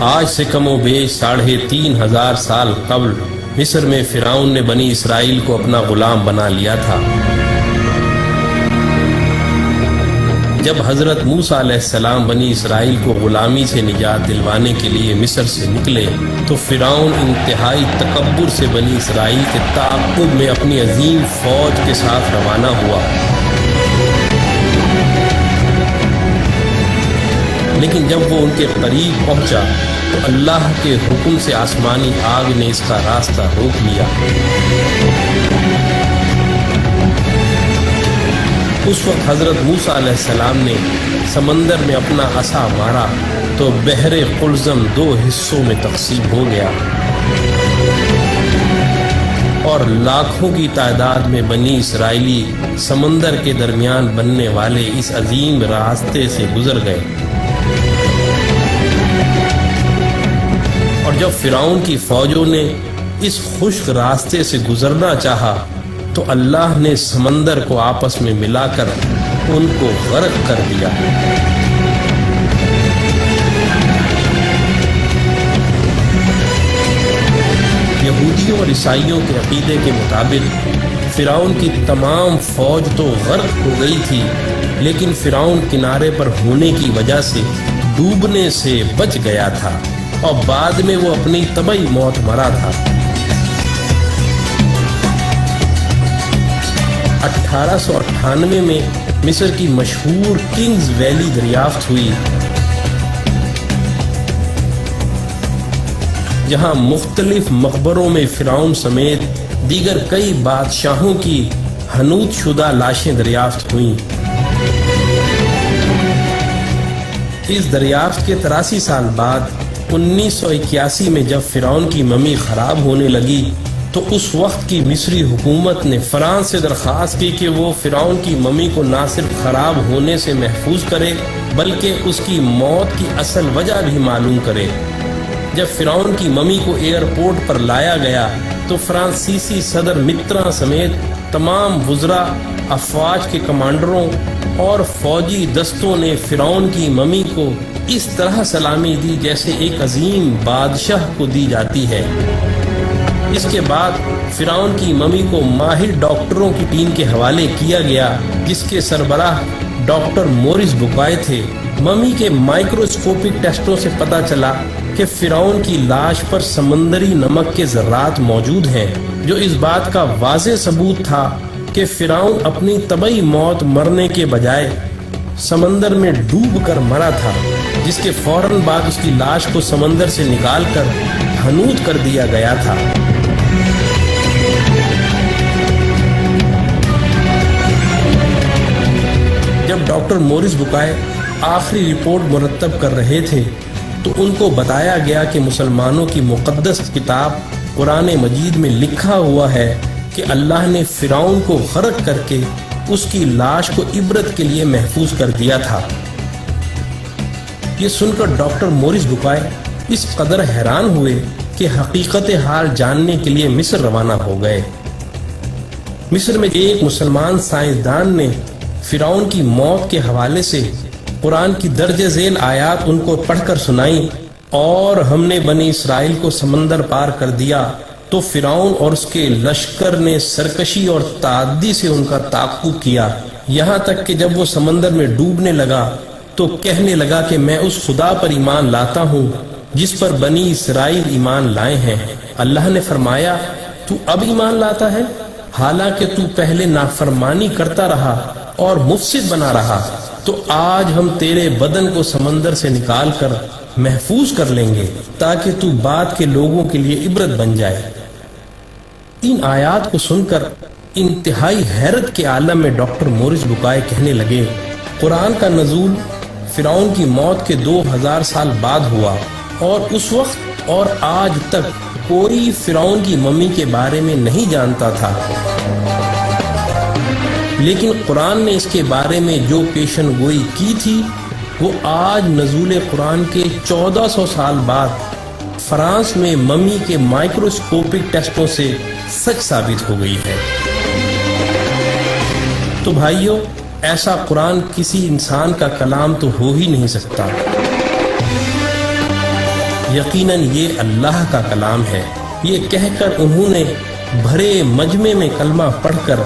آج سے کم و بیش 3500 سال قبل مصر میں فرعون نے بنی اسرائیل کو اپنا غلام بنا لیا تھا۔ جب حضرت موسیٰ علیہ السلام بنی اسرائیل کو غلامی سے نجات دلوانے کے لیے مصر سے نکلے تو فرعون انتہائی تکبر سے بنی اسرائیل کے تعاقب میں اپنی عظیم فوج کے ساتھ روانہ ہوا، لیکن جب وہ ان کے قریب پہنچا تو اللہ کے حکم سے آسمانی آگ نے اس کا راستہ روک لیا۔ اس وقت حضرت موسیٰ علیہ السلام نے سمندر میں اپنا عصا مارا تو بحر قلزم 2 حصوں میں تقسیم ہو گیا اور لاکھوں کی تعداد میں بنی اسرائیلی سمندر کے درمیان بننے والے اس عظیم راستے سے گزر گئے۔ اور جب فرعون کی فوجوں نے اس خشک راستے سے گزرنا چاہا تو اللہ نے سمندر کو آپس میں ملا کر ان کو غرق کر دیا۔ یہودیوں اور عیسائیوں کے عقیدے کے مطابق فرعون کی تمام فوج تو غرق ہو گئی تھی، لیکن فرعون کنارے پر ہونے کی وجہ سے ڈوبنے سے بچ گیا تھا اور بعد میں وہ اپنی طبعی موت مرا تھا۔ 1898 میں مصر کی مشہور کنگز ویلی دریافت ہوئی، جہاں مختلف مقبروں میں فرعون سمیت دیگر کئی بادشاہوں کی حنوط شدہ لاشیں دریافت ہوئیں۔ اس دریافت کے 83 سال بعد 1981 میں جب فرعون کی ممی خراب ہونے لگی تو اس وقت کی مصری حکومت نے فرانس سے درخواست کی کہ وہ فرعون کی ممی کو نہ صرف خراب ہونے سے محفوظ کرے بلکہ اس کی موت کی اصل وجہ بھی معلوم کرے۔ جب فرعون کی ممی کو ایئرپورٹ پر لایا گیا تو فرانسیسی صدر متران سمیت تمام وزراء، افواج کے کمانڈروں اور فوجی دستوں نے فرعون کی ممی کو اس طرح سلامی دی جیسے ایک عظیم بادشاہ کو دی جاتی ہے۔ اس کے بعد فرعون کی ممی کو ماہر ڈاکٹروں کی ٹیم کے حوالے کیا گیا جس کے سربراہ ڈاکٹر مورس بوکائے تھے۔ ممی کے مائکروسکوپک ٹیسٹوں سے پتہ چلا کہ فرعون کی لاش پر سمندری نمک کے ذرات موجود ہیں، جو اس بات کا واضح ثبوت تھا کہ فرعون اپنی طبعی موت مرنے کے بجائے سمندر میں ڈوب کر مرا تھا، جس کے فوراً بعد اس کی لاش کو سمندر سے نکال کر حنوط کر دیا گیا تھا۔ جب ڈاکٹر مورس بوکائے آخری رپورٹ مرتب کر رہے تھے تو ان کو بتایا گیا کہ مسلمانوں کی مقدس کتاب قرآن مجید میں لکھا ہوا ہے کہ اللہ نے فرعون کو غرق کر کے اس کی لاش کو عبرت کے لیے محفوظ کر دیا تھا۔ یہ سن کر ڈاکٹر مورس بوکائے اس قدر حیران ہوئے کہ حقیقت حال جاننے کے لیے مصر روانہ ہو گئے۔ مصر میں ایک مسلمان سائنسدان نے فرعون کی موت کے حوالے سے قرآن کی درج ذیل آیات ان کو پڑھ کر سنائی، اور ہم نے بنی اسرائیل کو سمندر پار کر دیا تو فرعون اور اس کے لشکر نے سرکشی اور تعدی سے ان کا تعاقب کیا، یہاں تک کہ جب وہ سمندر میں ڈوبنے لگا تو کہنے لگا کہ میں اس خدا پر ایمان لاتا ہوں جس پر بنی اسرائیل ایمان لائے ہیں۔ اللہ نے فرمایا تو اب ایمان لاتا ہے حالانکہ تو پہلے نافرمانی کرتا رہا اور مفسد بنا رہا، تو آج ہم تیرے بدن کو سمندر سے نکال کر محفوظ کر لیں گے تاکہ تو بعد کے لوگوں کے لیے عبرت بن جائے۔ ان آیات کو سن کر انتہائی حیرت کے عالم میں ڈاکٹر مورس بوکائے کہنے لگے، قرآن کا نزول فرعون کی موت کے 2000 سال بعد ہوا، اور اس وقت اور آج تک کوئی فرعون کی ممی کے بارے میں نہیں جانتا تھا، لیکن قرآن نے اس کے بارے میں جو پیشن گوئی کی تھی وہ آج نزول قرآن کے 1400 سال بعد فرانس میں ممی کے مائکروسکوپک ٹیسٹوں سے سچ ثابت ہو گئی ہے۔ تو بھائیو، ایسا قرآن کسی انسان کا کلام تو ہو ہی نہیں سکتا۔ یقیناً یہ اللہ کا کلام ہے۔ یہ کہہ کر انہوں نے بھرے مجمع میں کلمہ پڑھ کر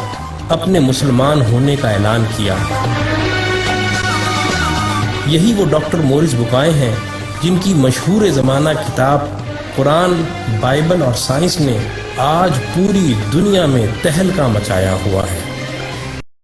اپنے مسلمان ہونے کا اعلان کیا۔ یہی وہ ڈاکٹر مورس بکائے ہیں جن کی مشہور زمانہ کتاب قرآن، بائبل اور سائنس نے آج پوری دنیا میں تہلکہ مچایا ہوا ہے۔